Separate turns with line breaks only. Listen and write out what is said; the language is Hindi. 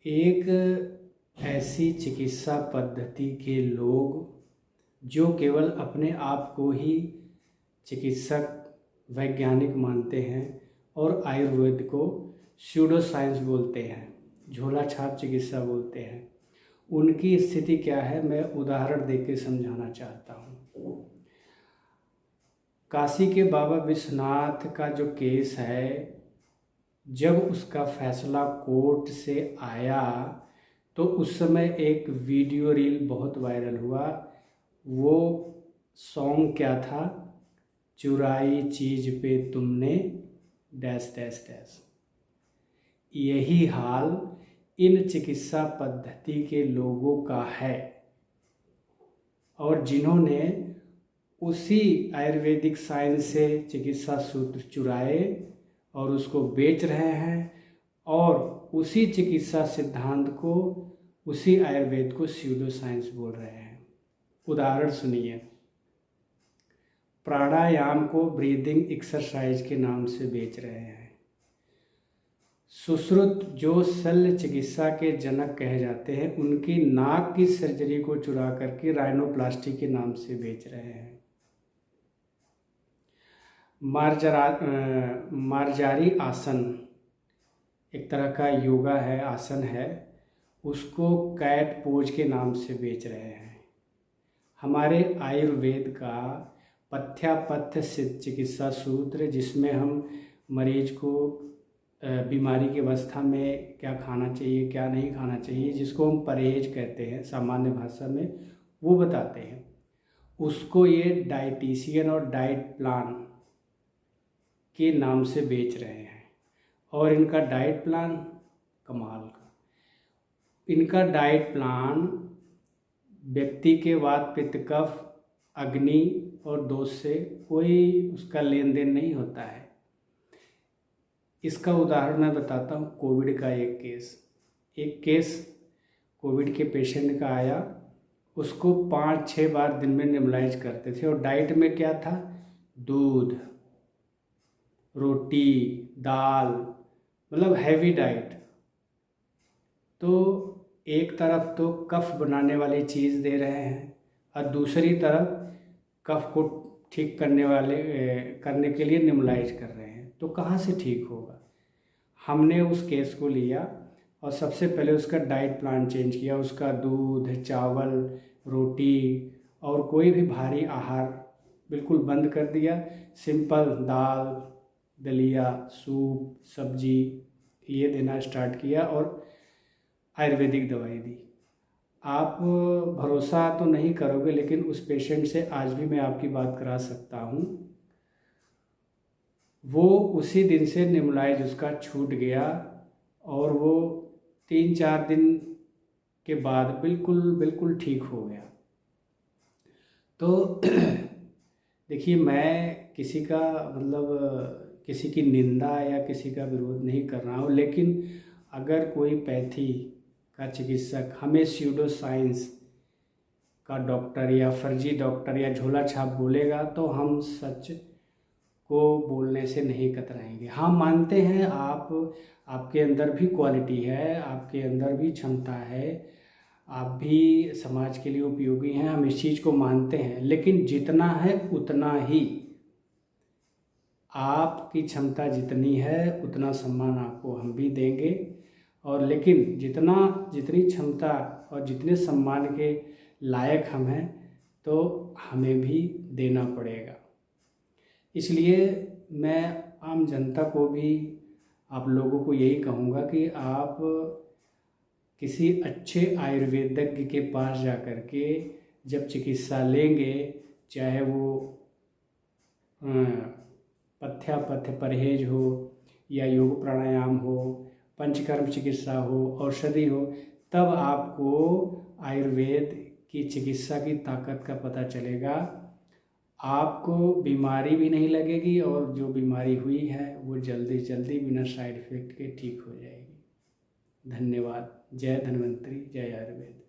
एक ऐसी चिकित्सा पद्धति के लोग जो केवल अपने आप को ही चिकित्सक वैज्ञानिक मानते हैं और आयुर्वेद को स्यूडो साइंस बोलते हैं, झोला छाप चिकित्सा बोलते हैं, उनकी स्थिति क्या है मैं उदाहरण देकर समझाना चाहता हूँ। काशी के बाबा विश्वनाथ का जो केस है, जब उसका फैसला कोर्ट से आया तो उस समय एक वीडियो रील बहुत वायरल हुआ। वो सॉन्ग क्या था? चुराई चीज पे तुमने डैश डैश डैश। यही हाल इन चिकित्सा पद्धति के लोगों का है, और जिन्होंने उसी आयुर्वेदिक साइंस से चिकित्सा सूत्र चुराए और उसको बेच रहे हैं, और उसी चिकित्सा सिद्धांत को, उसी आयुर्वेद को स्यूडो साइंस बोल रहे हैं। उदाहरण सुनिए। प्राणायाम को ब्रीदिंग एक्सरसाइज के नाम से बेच रहे हैं। सुश्रुत, जो शल्य चिकित्सा के जनक कहे जाते हैं, उनकी नाक की सर्जरी को चुरा करके राइनोप्लास्टी के नाम से बेच रहे हैं। मार्जारी आसन एक तरह का योगा है, आसन है, उसको कैट पोज के नाम से बेच रहे हैं। हमारे आयुर्वेद का पथ्यापथ्य सिद्ध चिकित्सा सूत्र, जिसमें हम मरीज को बीमारी की अवस्था में क्या खाना चाहिए, क्या नहीं खाना चाहिए, जिसको हम परहेज कहते हैं सामान्य भाषा में, वो बताते हैं। उसको ये डाइटिशियन और डाइट प्लान के नाम से बेच रहे हैं। और इनका डाइट प्लान कमाल का, इनका डाइट प्लान व्यक्ति के वात पित्त कफ अग्नि और दोष से कोई उसका लेन देन नहीं होता है। इसका उदाहरण मैं बताता हूँ। कोविड का एक केस कोविड के पेशेंट का आया। उसको 5-6 बार दिन में नेबुलाइज करते थे, और डाइट में क्या था? दूध, रोटी, दाल, मतलब हैवी डाइट। तो एक तरफ तो कफ बनाने वाली चीज़ दे रहे हैं, और दूसरी तरफ कफ को ठीक करने के लिए नेबुलाइज कर रहे हैं। तो कहाँ से ठीक होगा? हमने उस केस को लिया और सबसे पहले उसका डाइट प्लान चेंज किया। उसका दूध, चावल, रोटी और कोई भी भारी आहार बिल्कुल बंद कर दिया। सिंपल दाल, दलिया, सूप, सब्जी ये देना स्टार्ट किया, और आयुर्वेदिक दवाई दी। आप भरोसा तो नहीं करोगे, लेकिन उस पेशेंट से आज भी मैं आपकी बात करा सकता हूँ। वो उसी दिन से नेबुलाइज उसका छूट गया, और वो 3-4 दिन के बाद बिल्कुल ठीक हो गया। तो देखिए, मैं किसी का किसी की निंदा या किसी का विरोध नहीं कर रहा हूँ, लेकिन अगर कोई पैथी का चिकित्सक हमें स्यूडो साइंस का डॉक्टर या फर्जी डॉक्टर या झोला छाप बोलेगा, तो हम सच को बोलने से नहीं कतराएंगे। हाँ, मानते हैं आपके अंदर भी क्वालिटी है, आपके अंदर भी क्षमता है, आप भी समाज के लिए उपयोगी हैं, हम इस चीज़ को मानते हैं। लेकिन जितना है उतना ही, आपकी क्षमता जितनी है उतना सम्मान आपको हम भी देंगे। और लेकिन जितनी क्षमता और जितने सम्मान के लायक हम हैं, तो हमें भी देना पड़ेगा। इसलिए मैं आम जनता को भी, आप लोगों को यही कहूँगा कि आप किसी अच्छे आयुर्वेदज्ञ के पास जा कर के जब चिकित्सा लेंगे, चाहे वो पथ्यापथ्य परहेज हो या योग प्राणायाम हो, पंचकर्म चिकित्सा हो, औषधि हो, तब आपको आयुर्वेद की चिकित्सा की ताकत का पता चलेगा। आपको बीमारी भी नहीं लगेगी, और जो बीमारी हुई है वो जल्दी जल्दी बिना साइड इफ़ेक्ट के ठीक हो जाएगी। धन्यवाद। जय धन्वंतरी, जय आयुर्वेद।